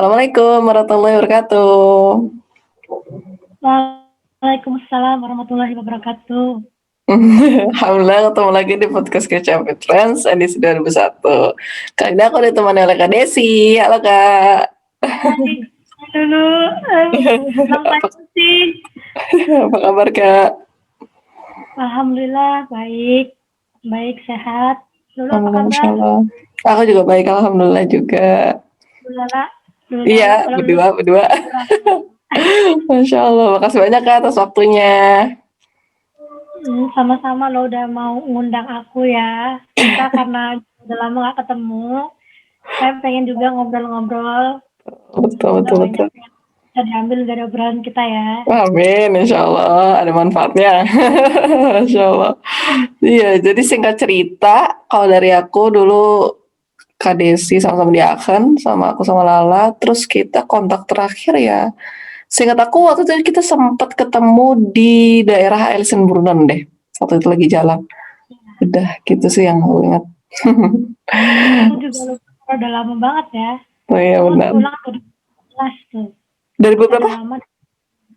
Assalamualaikum warahmatullahi wabarakatuh. Waalaikumsalam warahmatullahi wabarakatuh. Alhamdulillah ketemu lagi di podcast Kecap with Friends edisi 2001. Kali ini aku ditemani oleh Kak Desi. Halo Kak. Hai, hai dulu. Long apa, time sih. apa kabar Kak? Alhamdulillah baik, baik sehat. Dulu apa Alhamdulillah, Masya kabar? Allah. Aku juga baik, Alhamdulillah juga. Lala, Iya, lala. Kalau lu berdua. Masya Allah, makasih banyak Kak atas waktunya. sama-sama lo udah mau ngundang aku ya. Kita karena udah lama gak ketemu, saya pengen juga ngobrol-ngobrol. Betul, Semoga betul, banyak betul. yang bisa diambil dari obrolan kita ya. Amin, Insya Allah ada manfaatnya. Masya Allah. Iya, jadi singkat cerita, kalau dari aku dulu Kak Desi sama-sama di Aachen, sama aku sama Lala, terus kita kontak terakhir ya. Seingat aku waktu itu kita sempat ketemu di daerah Elsenburnen deh, waktu itu lagi jalan. Udah gitu sih yang aku ingat. Aku juga lupa, udah lama banget ya. Oh iya Aku benar. pulang 2011 tuh. Dari Udah berapa? lama.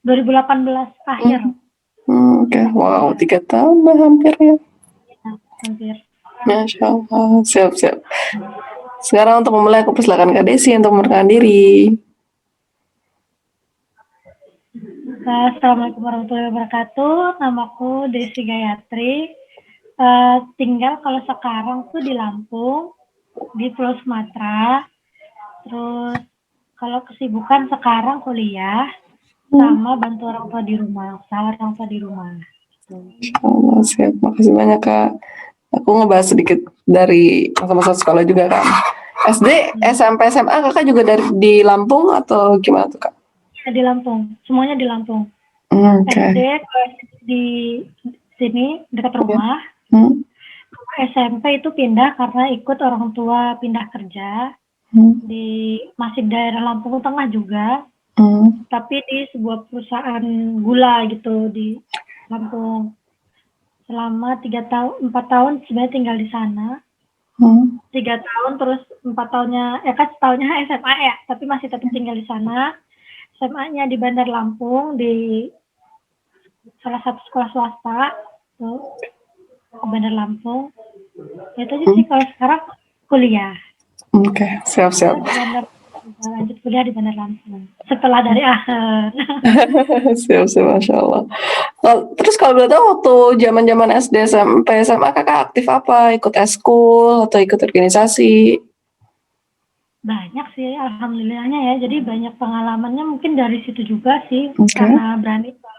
2018 akhir. Oke. Wow, Iya, 3 tahun lah hampir ya. hampir. Masya Allah, siap-siap. Sekarang untuk memulai aku persilakan Kak Desi untuk memperkenalkan diri. Assalamualaikum warahmatullahi wabarakatuh. Namaku Desi Gayatri. Tinggal kalau sekarang tuh di Lampung, di Pulau Sumatera. Terus kalau kesibukan sekarang kuliah sama bantu orang tua di rumah, usaha orang tua di rumah. Masya Allah, siap. Makasih banyak Kak. Aku ngebahas sedikit dari masa-masa sekolah juga kan. SD, SMP, SMA kakak juga dari di Lampung atau gimana tuh Kak? Ya, di Lampung, semuanya di Lampung. Oke. SD di sini dekat Ya. rumah. Hmm. SMP itu pindah karena ikut orang tua pindah kerja di masih daerah Lampung Tengah juga, tapi di sebuah perusahaan gula gitu di Lampung. Selama 4 tahun sebenarnya tinggal di sana. 3 tahun terus 4 tahunnya, kan setahunnya SMA ya, tapi masih tetap tinggal di sana. SMA-nya di Bandar Lampung di salah satu sekolah swasta tuh di Bandar Lampung. Itu aja sih kalau sekarang kuliah. Oke, siap-siap. Di Bandar, lanjut kuliah di Bandar Lampung. Setelah dari akhir. Siap-siap, Masya Allah. Terus kalau boleh tahu waktu zaman-zaman SD, SMP, SMA kakak aktif apa? Ikut eskul atau ikut organisasi? Banyak sih alhamdulillahnya ya. Jadi banyak pengalamannya mungkin dari situ juga sih. Oke. Karena berani ke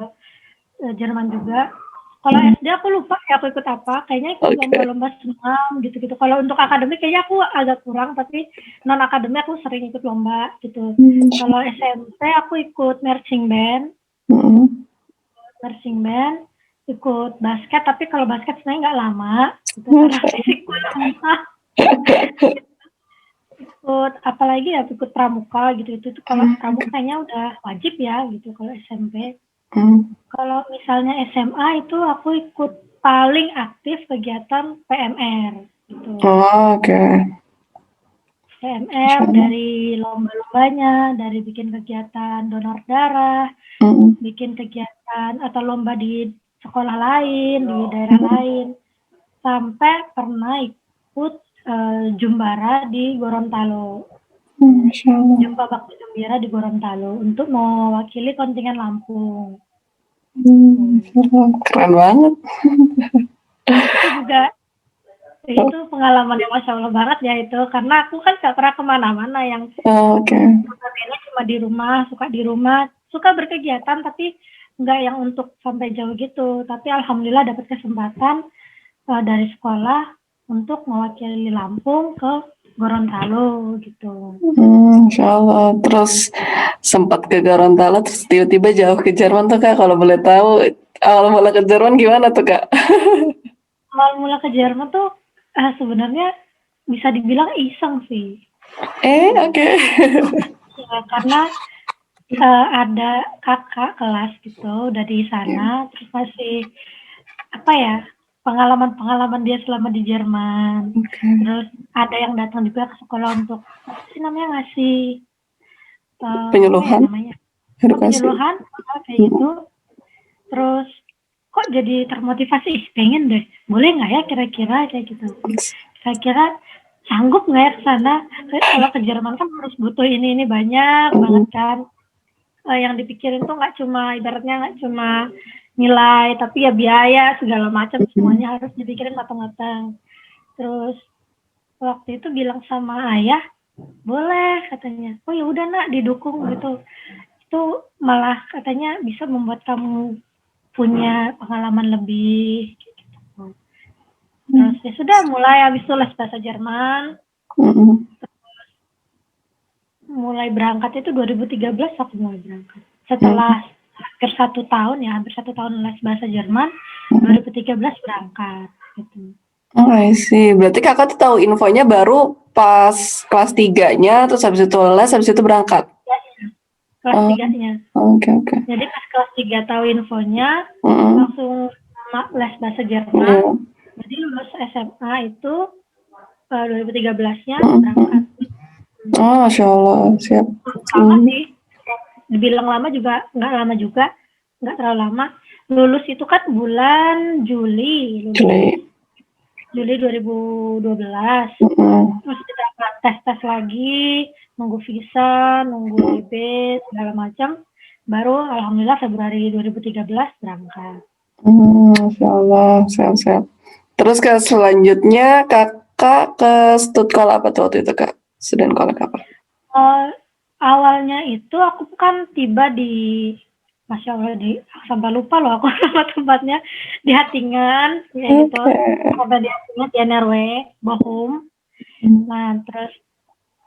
Jerman juga. Kalau SD aku lupa ya aku ikut apa. Kayaknya ikut Oke. lomba-lomba senam gitu-gitu. Kalau untuk akademik kayaknya aku agak kurang, tapi non akademik aku sering ikut lomba gitu. Kalau SMP aku ikut marching band, ikut basket, tapi kalau basket sebenarnya nggak lama, gitu, karena fisikku lemah. Ikut apalagi ya, ikut pramuka gitu, itu kalau pramuka kayaknya udah wajib ya gitu kalau SMP. Kalau misalnya SMA itu aku ikut paling aktif kegiatan PMR gitu. Oke. PMR dari lomba-lombanya, dari bikin kegiatan donor darah, bikin kegiatan atau lomba di sekolah lain, di daerah lain, sampai pernah ikut Jumbara di Gorontalo. Jumpa Bakti Gembira di Gorontalo untuk mewakili kontingen Lampung. Keren banget. Itu juga itu pengalaman yang Masya Allah banget ya itu, karena aku kan gak pernah kemana-mana, yang ini cuma di rumah, suka berkegiatan tapi nggak yang untuk sampai jauh gitu. Tapi alhamdulillah dapat kesempatan dari sekolah untuk mewakili Lampung ke Gorontalo gitu. Insya Allah. Terus sempat ke Gorontalo, terus tiba-tiba jauh ke Jerman tuh Kak. Kalau boleh tahu, awal mula ke Jerman gimana tuh Kak? Awal mula ke Jerman tuh sebenarnya bisa dibilang iseng sih. Oke. Ya, karena ada kakak kelas gitu udah di sana, terus masih apa ya, pengalaman-pengalaman dia selama di Jerman. Terus ada yang datang juga ke sekolah untuk apa sih namanya, ngasih Penyuluhan? Apa ya namanya? Edukasi? Penyuluhan, kayak gitu. Terus kok jadi termotivasi, pengen deh, boleh nggak ya kira-kira kayak gitu. Kira-kira sanggup nggak ya ke sana? Kalau ke Jerman kan harus butuh ini banyak banget kan. Yang dipikirin tuh nggak cuma ibaratnya nggak cuma nilai, tapi ya biaya segala macam semuanya harus dipikirin matang-matang. Terus waktu itu bilang sama ayah, boleh katanya. Oh ya udah nak, didukung gitu. Itu malah katanya bisa membuat kamu punya pengalaman lebih. Gitu. Terus ya sudah mulai habis itu les bahasa Jerman. Mulai berangkat itu 2013 aku mulai berangkat. Setelah hampir 1 tahun ya, hampir 1 tahun les bahasa Jerman, 2013 berangkat gitu. Oh, I see. Berarti kakak tuh tahu infonya baru pas kelas 3-nya, terus habis itu les, habis itu berangkat? Ya, kelas 3-nya. Oke. Jadi pas kelas 3 tahu infonya, langsung les bahasa Jerman. Jadi lulus SMA itu 2013-nya berangkat. Oh, Masya Allah, siap. Lama sih. Dibilang lama juga, nggak lama juga. Nggak terlalu lama. Lulus itu kan bulan Juli. Juli 2012. Terus kita tes lagi, nunggu visa, nunggu DP, segala macam. Baru alhamdulillah Februari 2013 berangkat. Masya Allah, siap. Terus ke selanjutnya kakak ke Stutkol apa tuh waktu itu kak? Student College apa? Awalnya itu aku kan tiba di, Masya Allah, sampai lupa loh aku nama tempatnya, di Hattingen, ya gitu. Sampai di Hattingen, di NRW, Bochum. Nah, terus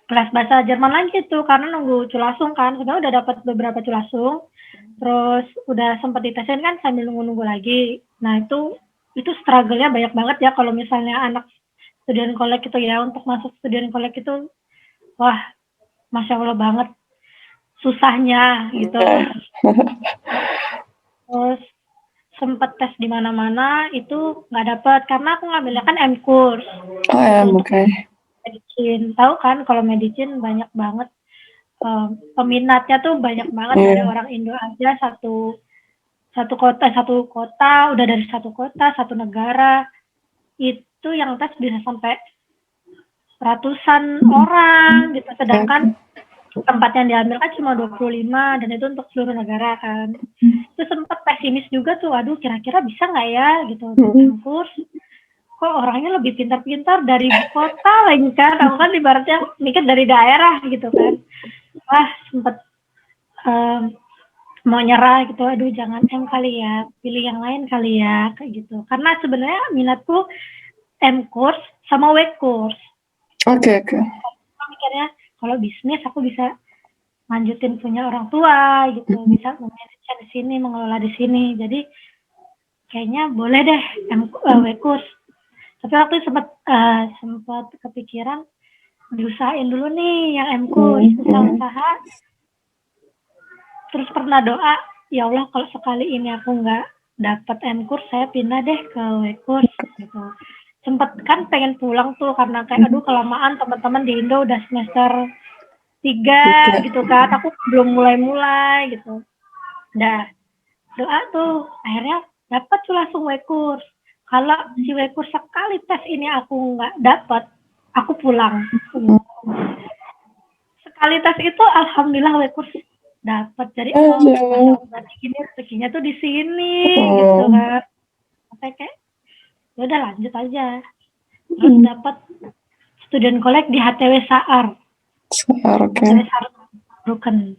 kelas bahasa Jerman lagi tuh, karena nunggu culasung kan, sebenarnya udah dapat beberapa culasung, terus udah sempat ditesin kan sambil nunggu lagi. Nah, itu struggle-nya banyak banget ya kalau misalnya anak student college itu ya, untuk masuk student college itu, wah, Masya Allah banget susahnya gitu. Terus sempat tes di mana-mana itu nggak dapat karena aku ngambilnya kan M-Course. Oke. Medicine, tahu kan kalau medicine banyak banget peminatnya tuh banyak banget dari orang Indo aja satu kota udah dari satu kota satu negara itu yang tes bisa sampai ratusan orang gitu, sedangkan tempat yang diambil kan cuma 25 dan itu untuk seluruh negara kan. Itu sempat pesimis juga tuh, aduh kira-kira bisa nggak ya gitu kurs, kok orangnya lebih pintar-pintar dari ibu kota lagi kan, aku kan ibaratnya mikir dari daerah gitu kan. Wah sempat mau nyerah gitu, aduh jangan M kali ya, pilih yang lain kali ya kayak gitu, karena sebenarnya minatku M course sama W course. Oke. Mikirnya kalau bisnis aku bisa lanjutin punya orang tua gitu, bisa memanage di sini, mengelola di sini, jadi kayaknya boleh deh W course. Tapi waktu sempat kepikiran diusahain dulu nih yang M course, usaha. Terus pernah doa, ya Allah kalau sekali ini aku nggak dapat M course, saya pindah deh ke W course gitu. Sempet kan pengen pulang tuh karena kayak aduh kelamaan teman-teman di Indo udah semester 3 gitu kan, aku belum mulai gitu. Udah doa tuh akhirnya dapat tuh langsung W course. Kalau si W course sekali tes ini aku nggak dapat, aku pulang. Sekali tes itu alhamdulillah W course dapat. Jadi berarti gini rezekinya tuh di sini gitu kan. Sampai kayak ya udah lanjut aja. Terus dapat student college di HTW Saar. Oke. HTW Saar Broken.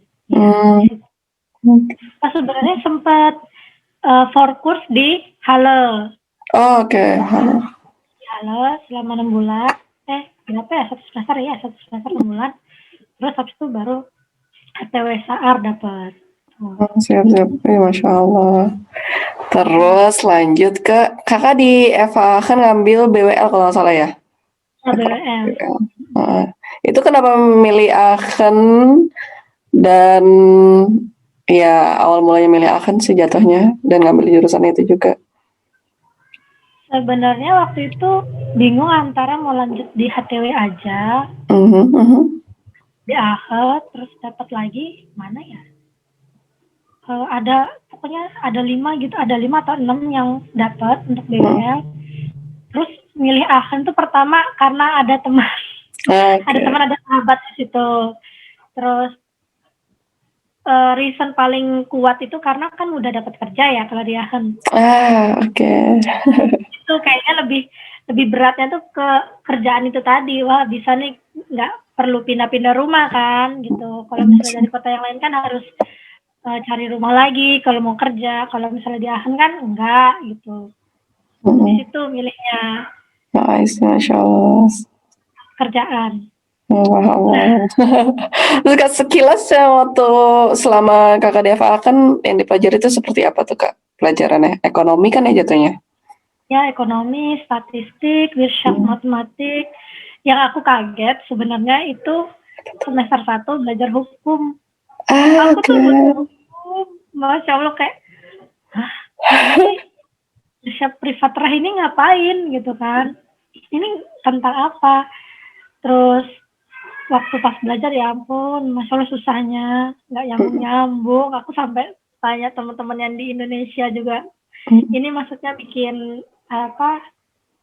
Pas sebenarnya sempat for course di Halle. Oke. Halle selama 6 bulan. Berapa ya? 1 semester ya, 1 semester 6 bulan. Terus habis itu baru HTW Saar dapat. Siap. Masya Allah. Terus lanjut ke kakak di Eva kan ngambil BWL kalau nggak salah ya? BWL. Itu kenapa memilih Aachen dan ya awal mulanya milih Aachen sih jatuhnya dan ngambil jurusan itu juga? Sebenarnya waktu itu bingung antara mau lanjut di HTW aja di Aachen, terus dapat lagi mana ya? Ada pokoknya ada 5 gitu, ada 5 atau 6 yang dapat untuk BWL. Terus milih Aachen tuh pertama karena ada teman, ada sahabat di situ. Terus reason paling kuat itu karena kan udah dapat kerja ya kalau di Aachen. Itu kayaknya lebih beratnya tuh ke kerjaan itu tadi. Wah, bisa nih nggak perlu pindah-pindah rumah kan gitu. Kalau misalnya dari kota yang lain kan harus cari rumah lagi kalau mau kerja. Kalau misalnya di Aachen kan enggak gitu. Di situ milihnya. Masya Allah. Kerjaan. Wow. Terus sekilas waktu selama kakak di FA kan yang dipelajari itu seperti apa tuh kak pelajarannya? Ekonomi kan ya jatuhnya? Ya ekonomi, statistik, Wirtschaft, matematik. Yang aku kaget sebenarnya itu semester 1 belajar hukum. Aku tuh belajar hukum, Masya Allah kayak, hah, ini Wirtschaft Privatrah ini ngapain gitu kan? Ini tentang apa? Terus waktu pas belajar ya ampun, Masya Allah susahnya, nggak nyambung-nyambung. Aku sampai tanya teman-teman yang di Indonesia juga, ini maksudnya bikin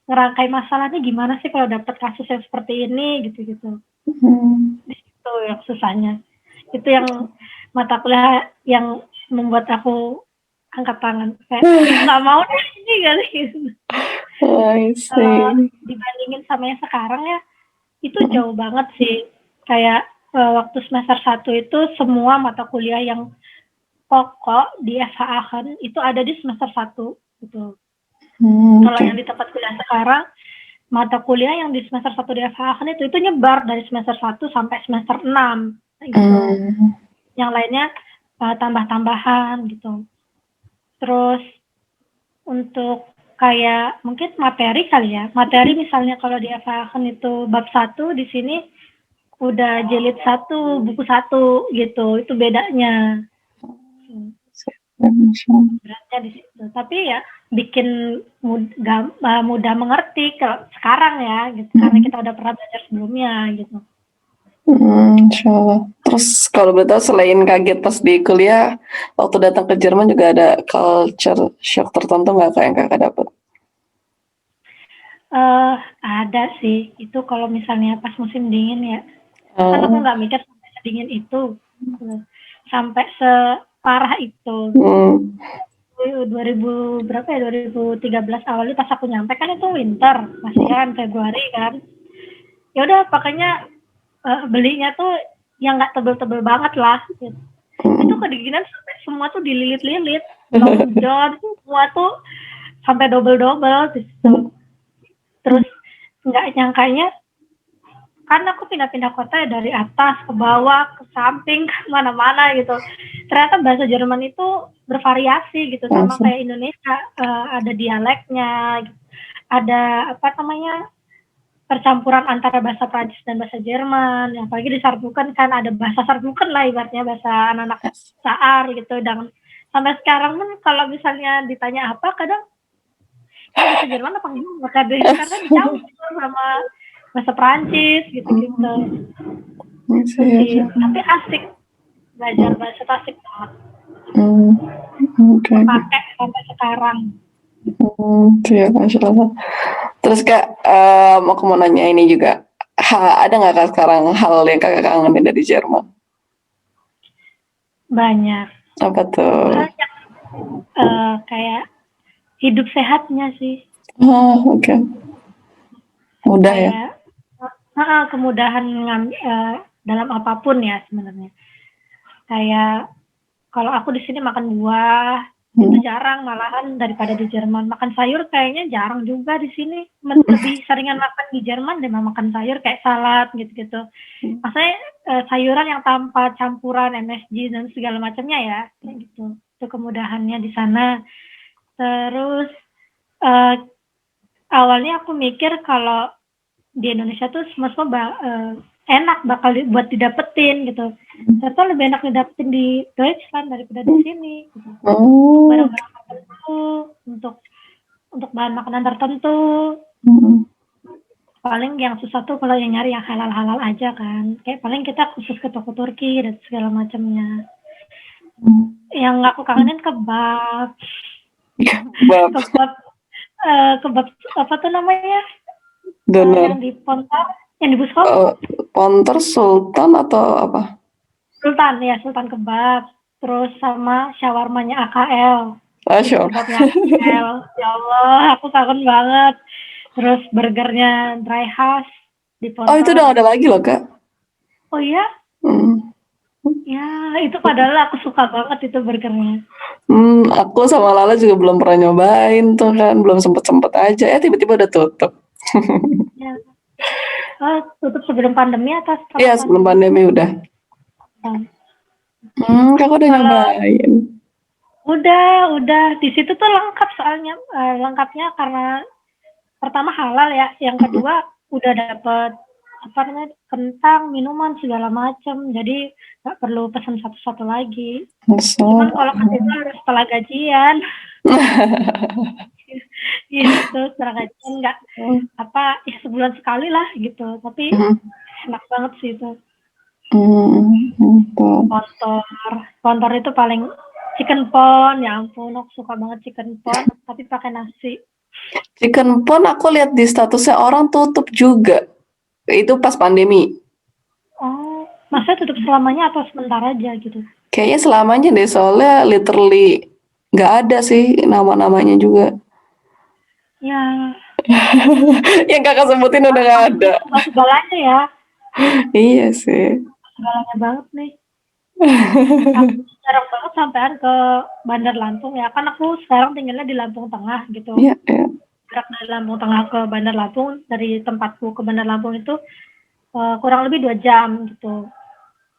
ngerangkai masalahnya gimana sih kalau dapat kasus yang seperti ini gitu-gitu. Di situ yang susahnya. Itu yang mata kuliah yang membuat aku angkat tangan. Kayak nggak mau deh ini gitu. Dibandingin sama yang sekarang ya, itu jauh banget sih. Kayak waktu semester 1 itu semua mata kuliah yang pokok di FH Aachen itu ada di semester 1 gitu. Kalau yang di tempat kuliah sekarang, mata kuliah yang di semester 1 di FH Aachen itu nyebar dari semester 1 sampai semester 6 gitu. Yang lainnya tambah-tambahan gitu. Terus untuk kayak mungkin materi kali ya. Materi misalnya kalau di FH Aachen itu bab 1, di sini udah jilid 1, buku 1 gitu. Itu bedanya. Beratnya di situ. Tapi ya bikin mudah mengerti kalau sekarang ya gitu. Karena kita udah pernah belajar sebelumnya gitu. Insya Allah. Terus kalau boleh tahu selain kaget pas di kuliah, waktu datang ke Jerman juga ada culture shock tertentu nggak kak yang kakak dapat? Ada sih. Itu kalau misalnya pas musim dingin ya. Kan aku nggak mikir sampai sedingin itu. Sampai separah itu. 2000 berapa ya? 2013 awalnya pas aku nyampe kan itu winter, masih kan Februari kan. Ya udah pakainya belinya tuh yang nggak tebel-tebel banget lah. Gitu. Itu kedinginan sampai semua tuh dililit-lilit, long john semua tuh sampai double-double gitu. Terus nggak nyangkanya kan aku pindah-pindah kota ya dari atas ke bawah ke samping mana-mana gitu. Ternyata bahasa Jerman itu bervariasi gitu sama kayak Indonesia, ada dialeknya, ada percampuran antara bahasa Prancis dan bahasa Jerman. Yang apalagi di Saarbrücken kan ada bahasa Saarbrücken lah ibaratnya bahasa anak-anak Saar gitu. Dan sampai sekarang pun kalau misalnya ditanya apa kadang ini bahasa Jerman apa enggak karena dicampur sama bahasa Prancis gitu-gitu. Tapi asik belajar bahasa itu asik banget. Pakai sampai sekarang. Ya, Masya Allah. Terus kak, aku mau nanya ini juga, ada nggak kak sekarang hal yang kakak kangenin dari Jerman? Banyak. Apa tuh? Banyak. Kayak hidup sehatnya sih. Oke. Mudah ya? Kemudahan dalam apapun ya sebenarnya. Kayak kalau aku di sini makan buah itu jarang malahan daripada di Jerman. Makan sayur kayaknya jarang juga di sini. Lebih seringan makan di Jerman deh makan sayur kayak salad gitu-gitu. Maksudnya sayuran yang tanpa campuran MSG dan segala macamnya ya, kayak gitu. Itu kemudahannya di sana. Terus awalnya aku mikir kalau di Indonesia tuh semua enak bakal buat didapetin gitu. Ternyata lebih enak didapetin di Deutschland daripada di sini. Gitu. Untuk barang-barang tertentu, untuk bahan makanan tertentu. paling yang susah tuh kalau yang nyari yang halal-halal aja kan. Kayak paling kita khusus ke toko Turki dan segala macamnya. Yang aku kangenin kebab. Kebab apa tuh namanya? Doner. Yang di Pontar, yang di Bushol. Pontar Sultan atau apa? Sultan kebab. Terus sama shawarmanya AKL. Kebabnya AKL. Ya Allah, aku kangen banget. Terus burgernya Dry House di Pontar. Oh, itu udah ada lagi loh, Kak. Oh iya? Ya, itu padahal aku suka banget itu burgernya. Aku sama Lala juga belum pernah nyobain tuh kan, belum sempet aja. Tiba-tiba udah tutup. Ya. Oh, tutup sebelum pandemi atau setelah? Iya, sebelum pandemi udah. Kakak udah nyobain? Udah. Di situ tuh lengkap soalnya. Lengkapnya karena pertama halal ya, yang kedua udah dapet kentang, minuman segala macam, jadi nggak perlu pesan satu-satu lagi. Cuman kalau ke situ harus setelah gajian. Gitu, setelah gajian nggak ya sebulan sekali lah gitu, tapi enak banget sih itu. Pontor itu paling chicken pon, ya ampun, aku suka banget chicken pon, tapi pakai nasi. Chicken pon aku lihat di statusnya orang tutup juga. Itu pas pandemi. Oh, masa tutup selamanya atau sementara aja gitu? Kayaknya selamanya deh, soalnya literally nggak ada sih nama-namanya juga. Ya. Yang kakak sebutin udah nggak ada. Segalanya ya. Iya sih. Segalanya banget nih. Aku jarang banget sampean ke Bandar Lampung ya, kan aku sekarang tinggalnya di Lampung Tengah gitu. Iya. Jarak dari Lampung Tengah ke Bandar Lampung, dari tempatku ke Bandar Lampung itu kurang lebih 2 jam gitu.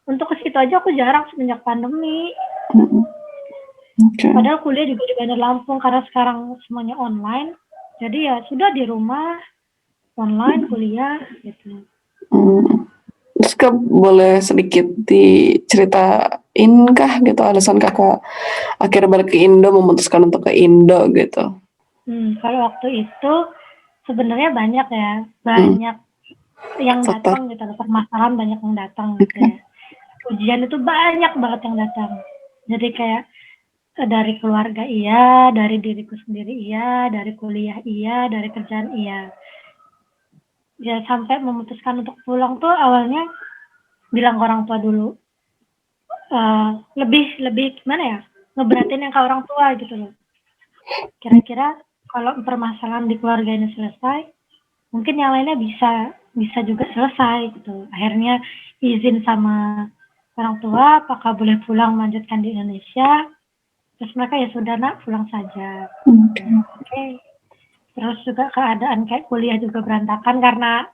Untuk ke situ aja aku jarang semenjak pandemi. Padahal kuliah juga di Bandar Lampung, karena sekarang semuanya online. Jadi ya sudah di rumah, online kuliah gitu. Terus Kak boleh sedikit diceritain kah gitu alasan kakak akhirnya balik ke Indo, memutuskan untuk ke Indo gitu? Kalau waktu itu sebenarnya banyak yang datang gitu, permasalahan banyak yang datang gitu ya. Ujian itu banyak banget yang datang. Jadi kayak dari keluarga iya, dari diriku sendiri iya, dari kuliah iya, dari kerjaan iya. Ya sampai memutuskan untuk pulang tuh awalnya bilang ke orang tua dulu. Lebih gimana ya? Ngeberatin yang ke orang tua gitu loh. Kira-kira kalau permasalahan di keluarga ini selesai, mungkin yang lainnya bisa juga selesai gitu. Akhirnya izin sama orang tua, apakah boleh pulang melanjutkan di Indonesia. Terus mereka ya sudah nak, pulang saja. Oke. Terus juga keadaan kayak kuliah juga berantakan karena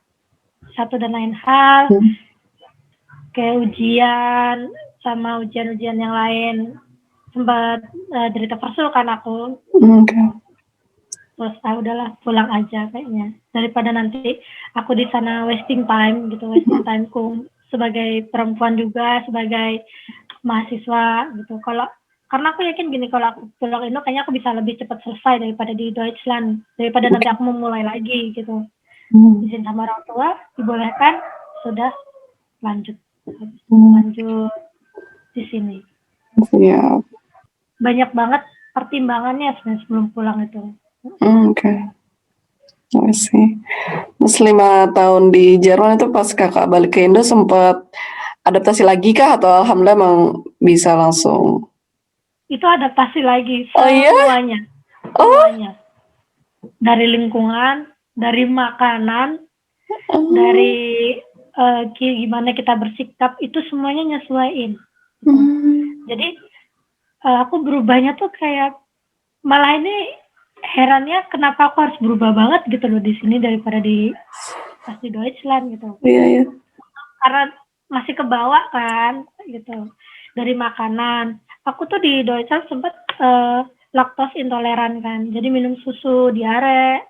satu dan lain hal. Kayak ujian sama ujian-ujian yang lain sempat derita persul kan aku. Terus udahlah pulang aja kayaknya, daripada nanti aku di sana wasting timeku sebagai perempuan juga, sebagai mahasiswa gitu. Karena aku yakin gini, kalau aku pulang Indo kayaknya aku bisa lebih cepat selesai daripada di Deutschland, daripada nanti aku memulai lagi gitu. Izin sama orang tua, dibolehkan, sudah lanjut di sini. Siap. Banyak banget pertimbangannya sebenarnya sebelum pulang itu. Sih. Terus 5 tahun di Jerman itu pas kakak balik ke Indo sempat adaptasi lagi kah atau alhamdulillah emang bisa langsung? Itu adaptasi lagi semuanya. Semuanya. Dari lingkungan, dari makanan, dari gimana kita bersikap, itu semuanya nyesuaiin. Jadi aku berubahnya tuh kayak malah ini herannya kenapa aku harus berubah banget gitu loh di sini daripada pas di Deutschland gitu. Iya. Karena masih kebawa kan gitu. Dari makanan. Aku tuh di Deutschland sempat laktos intoleran kan. Jadi minum susu, diare,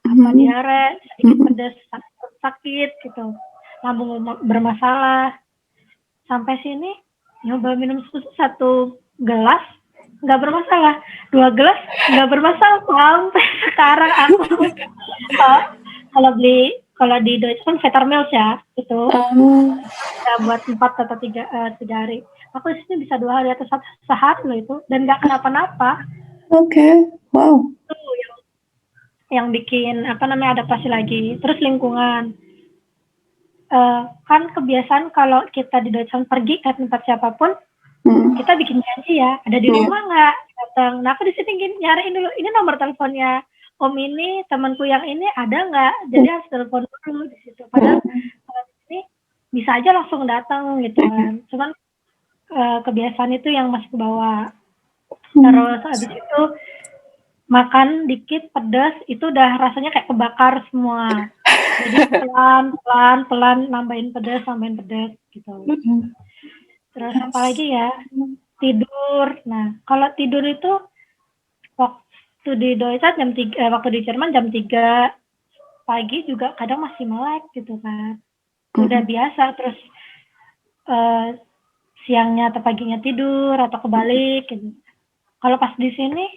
sedikit pedas, sakit gitu. Lambung bermasalah. Sampai sini nyoba minum susu 1 gelas nggak bermasalah, 2 gelas nggak bermasalah, sampai sekarang aku kalau beli kalau di Deutschland Vettermilch ya, itu bisa buat 4 atau 3 hari. Aku di sini bisa 2 hari atau sehari loh itu, dan nggak kenapa-napa. Oke, wow. Itu yang bikin adaptasi lagi. Terus lingkungan. Kan kebiasaan kalau kita di Deutschland pergi ke tempat siapapun, kita bikin janji ya, ada di rumah nggak? Datang. Nah, aku di sini nyariin dulu, ini nomor teleponnya Om ini, temanku yang ini ada nggak? Jadi harus telepon dulu di situ. Padahal kalau di sini bisa aja langsung datang gitu kan. Cuman kebiasaan itu yang masih ke bawah. Terus habis itu makan dikit pedas itu udah rasanya kayak kebakar semua. Jadi pelan nambahin pedas gitu. Terus apalagi ya, tidur. Nah, kalau tidur itu waktu di Deutschland waktu di Jerman jam 3 pagi juga kadang masih melek gitu kan. Udah biasa. Terus siangnya atau paginya tidur atau kebalik gitu. Kalau pas di sini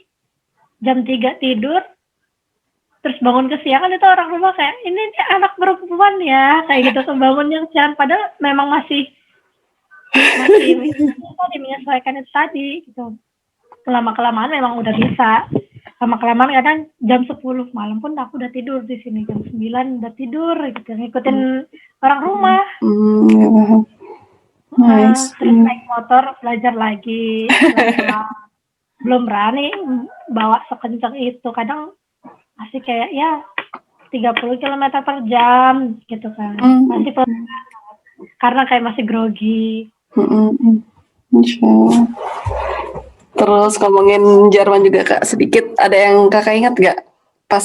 jam 3 tidur terus bangun kesiangan itu orang rumah kayak ini anak perempuan ya, kayak gitu, bangun yang siang, padahal memang masih menyesuaikan itu tadi gitu. Lama-kelamaan memang udah bisa. Lama-kelamaan kadang jam 10 malam pun aku udah tidur di sini, jam 9 udah tidur gitu, ngikutin orang rumah. Nice. Terus naik motor belajar lagi, belum berani bawa sekencang itu, kadang masih kayak ya 30 km per jam gitu kan, masih karena kayak masih grogi. Terus ngomongin Jerman juga Kak, sedikit ada yang Kakak ingat gak pas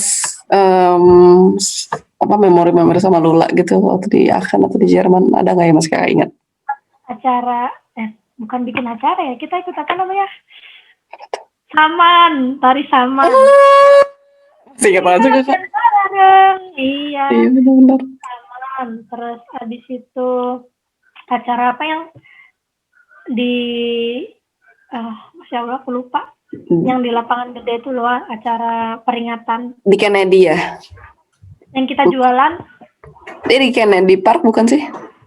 memori-memori sama Lula gitu waktu di Aachen atau di Jerman, ada nggak ya Mas Kakak ingat? Acara bukan bikin acara ya, kita ikut apa namanya, saman, tari saman. Ingat aja Kak. Iya benar-benar. Saman. Terus habis itu acara apa yang di Masya Allah aku lupa, yang di lapangan gede itu loh, acara peringatan di Kennedy ya, yang kita jualan. Di Kennedy Park bukan sih?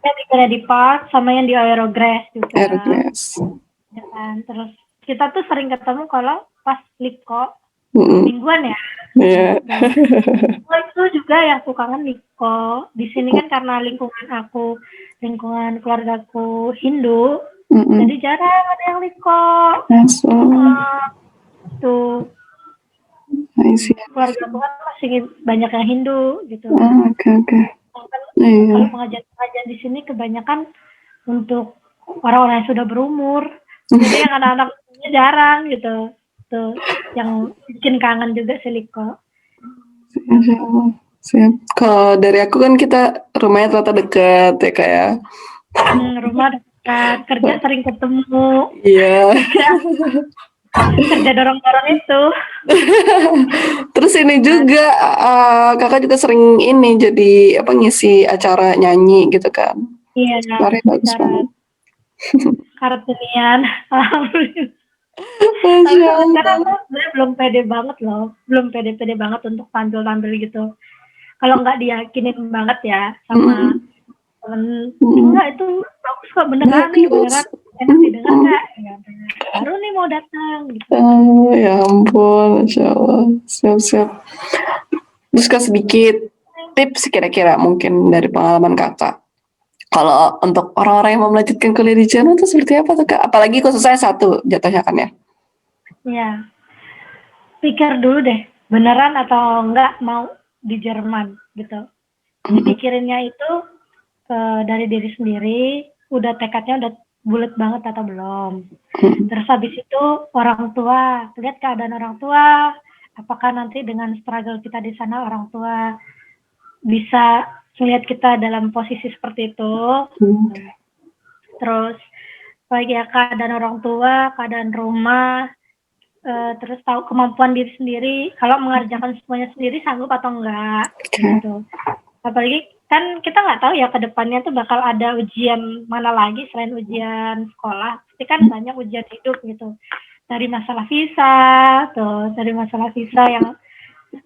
Ya, di Kennedy Park sama yang di Aerograss juga. Aerograss. Ya kan? Terus kita tuh sering ketemu kalau pas Liko mingguan ya. Iya. Itu juga yang aku kangen Liko. Di sini kan karena lingkungan keluargaku Hindu, jadi jarang ada yang Liko. Tuh. Keluarga aku kan masih banyak yang Hindu gitu. Oke. Kalau pengajian di sini kebanyakan untuk orang-orang yang sudah berumur, jadi yang anak-anaknya jarang gitu. Tuh yang bikin kangen juga si Liko. Siap. Kalau dari aku kan kita rumahnya ternyata dekat ya kayak. Rumah dekat, kerja sering ketemu. Iya. Kerja dorong-dorong itu. Terus ini juga kakak juga sering ini jadi ngisi acara nyanyi gitu kan? Iya. Bagus banget. Kartunian. Sekarang aku sebenarnya belum pede banget loh, belum pede banget untuk tampil gitu. Kalau nggak diyakinin banget ya sama temen, enggak itu bagus kok, beneran enak didengar nggak? Baru nih mau datang. Gitu. Ya ampun, Masya Allah, siap. Terus Kak sedikit tips kira-kira mungkin dari pengalaman kakak. Kalau untuk orang-orang yang mau melanjutkan kuliah di Jerman itu seperti apa tuh Kak? Apalagi khususnya satu jatuhnya kan ya? Iya. Pikir dulu deh, beneran atau enggak mau di Jerman gitu. Dipikirinnya itu dari diri sendiri, udah tekadnya udah bulat banget atau belum. Terus habis itu orang tua, lihat keadaan orang tua, apakah nanti dengan struggle kita di sana orang tua bisa melihat kita dalam posisi seperti itu. Terus lagi ya keadaan orang tua, keadaan rumah, terus tahu kemampuan diri sendiri, kalau mengerjakan semuanya sendiri sanggup atau enggak gitu. Apalagi kan kita nggak tahu ya ke depannya tuh bakal ada ujian mana lagi selain ujian sekolah, pasti kan banyak ujian hidup gitu, dari masalah visa yang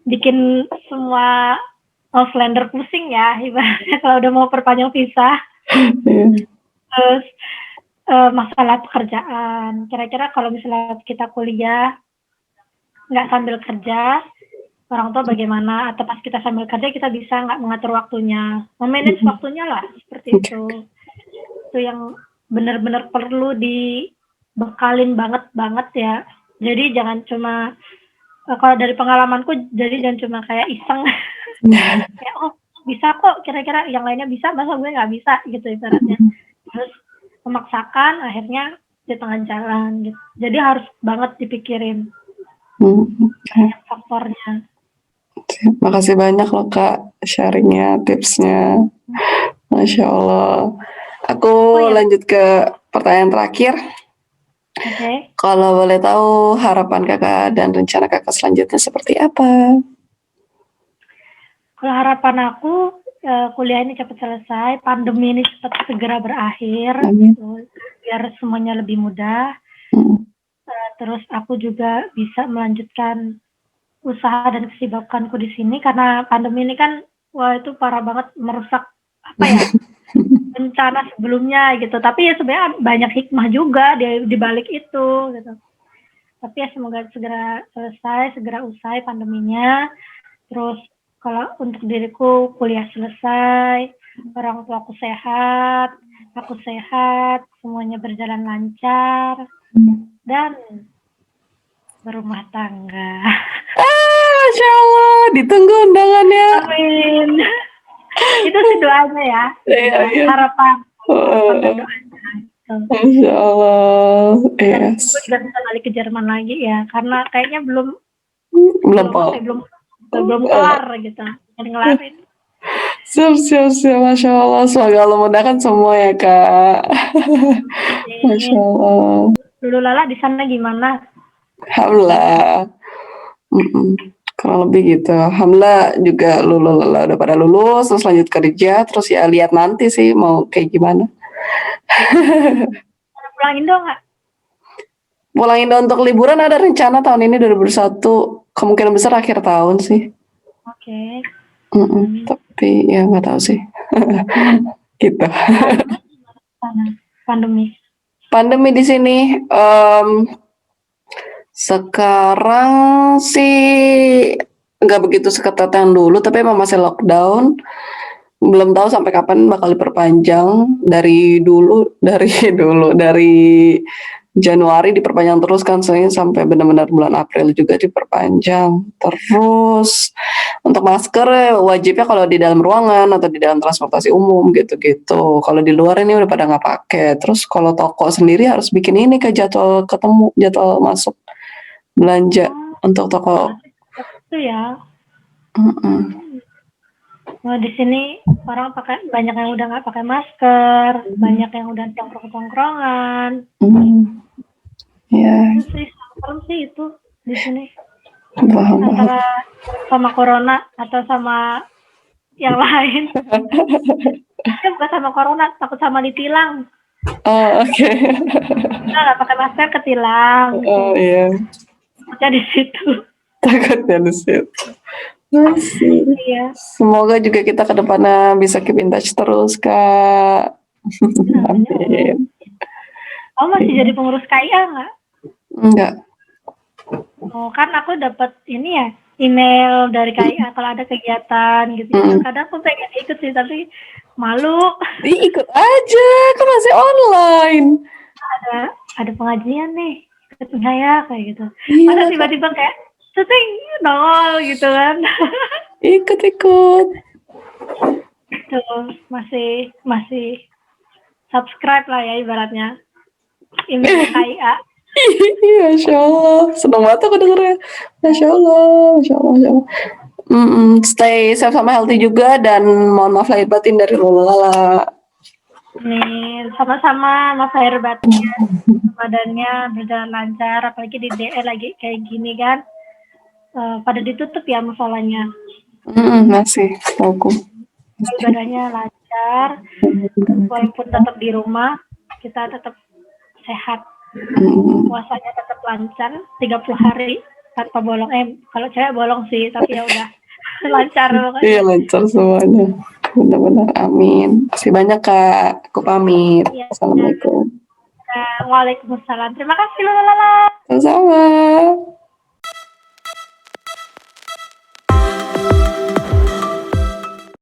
bikin semua Ausländer pusing ya ibaratnya kalau udah mau perpanjang visa. Terus masalah pekerjaan, kira-kira kalau misalnya kita kuliah nggak sambil kerja, orang tua bagaimana? Atau pas kita sambil kerja kita bisa nggak mengatur waktunya, memanage waktunya lah, seperti itu. Itu yang benar-benar perlu dibekalin banget ya. Jadi jangan cuma kalau dari pengalamanku, jadi jangan cuma kayak iseng kayak oh bisa kok, kira-kira yang lainnya bisa, masa gue nggak bisa gitu ibaratnya. Terus memaksakan, akhirnya di tengah jalan gitu. Jadi harus banget dipikirin faktornya. Makasih banyak loh Kak sharingnya, tipsnya. Masya Allah. Aku lanjut ke pertanyaan terakhir. Oke. Kalau boleh tahu harapan Kakak dan rencana Kakak selanjutnya seperti apa? Kalau harapan aku kuliah ini cepat selesai, pandemi ini cepat segera berakhir, biar semuanya lebih mudah. Terus aku juga bisa melanjutkan usaha dan kesibukanku di sini karena pandemi ini kan wah itu parah banget, merusak apa ya rencana sebelumnya gitu. Tapi ya sebenarnya banyak hikmah juga di balik itu gitu. Tapi ya semoga segera selesai, segera usai pandeminya. Terus kalau untuk diriku kuliah selesai, orang tuaku sehat, aku sehat, semuanya berjalan lancar, dan berumah tangga. Masya Allah, ditunggu undangannya. Amin. Itu sih doanya ya. Harapan dan doanya. Masya Allah. Yes. Gue juga bisa balik ke Jerman lagi ya, karena kayaknya belum kelar gitu. Ngelarin. Siap. Masya Allah. Semoga Allah mudahkan semua ya Kak. Masya Allah. Lulu Lala di sana gimana? Alhamdulillah. Kurang lebih gitu. Alhamdulillah juga udah pada lulus, terus lanjut kerja, terus ya lihat nanti sih mau kayak gimana. Pulang Indo nggak? Pulang Indo untuk liburan ada rencana tahun ini 2021, kemungkinan besar akhir tahun sih. Oke. Tapi ya nggak tahu sih. Gitu. Pandemi di sini sekarang sih nggak begitu seketat yang dulu, tapi emang masih lockdown. Belum tahu sampai kapan bakal diperpanjang. Dari Januari diperpanjang terus kan, sampai benar-benar bulan April juga diperpanjang. Terus untuk masker wajibnya kalau di dalam ruangan atau di dalam transportasi umum gitu-gitu. Kalau di luar ini udah pada nggak pakai. Terus kalau toko sendiri harus bikin ini ke jadwal masuk belanja untuk toko. Itu ya. Nah, di sini orang banyak yang udah nggak pakai masker, banyak yang udah tongkrong-tongkrongan. Ya. Itu sih serem sih itu di sini. Antara sama corona atau sama yang lain. Bukan sama corona, takut sama ditilang. Oh, oke. Kita nggak pakai masker ketilang. Oh iya. Takutnya di situ. Iya. Semoga juga kita ke depannya bisa keep in touch terus, Kak. Amin. Oh, masih jadi pengurus KIA nggak? Enggak. Oh, kan aku dapat ini ya, email dari KIA kalau ada kegiatan gitu. Kadang aku pengen ikut sih, tapi malu. Ikut aja, kan masih online. Ada pengajian nih, ikut saya kayak gitu. Masa tiba-tiba kayak syuting nongol gitu kan. Ikut. Tuh, masih subscribe lah ya ibaratnya. Email KIA. Masya Allah, seneng banget aku dengernya. Masya Allah. Stay safe sama healthy juga, dan mohon maaf lahir batin dari Lulu Lala. Nih, sama-sama Mas lahir batinnya, badannya berjalan lancar, apalagi di DR lagi kayak gini kan. Pada ditutup ya musolanya. Masih aku. Ibadahnya lancar, walaupun tetap di rumah, kita tetap sehat. Puasanya tetap lancar 30 hari tanpa bolong. Kalau cewek bolong sih, tapi ya udah. Lancar Iya pokoknya. lancar semuanya. Benar-benar amin. Masih banyak Kak. Aku pamit. Iya. Assalamualaikum. Waalaikumsalam. Terima kasih Lala. Sama-sama.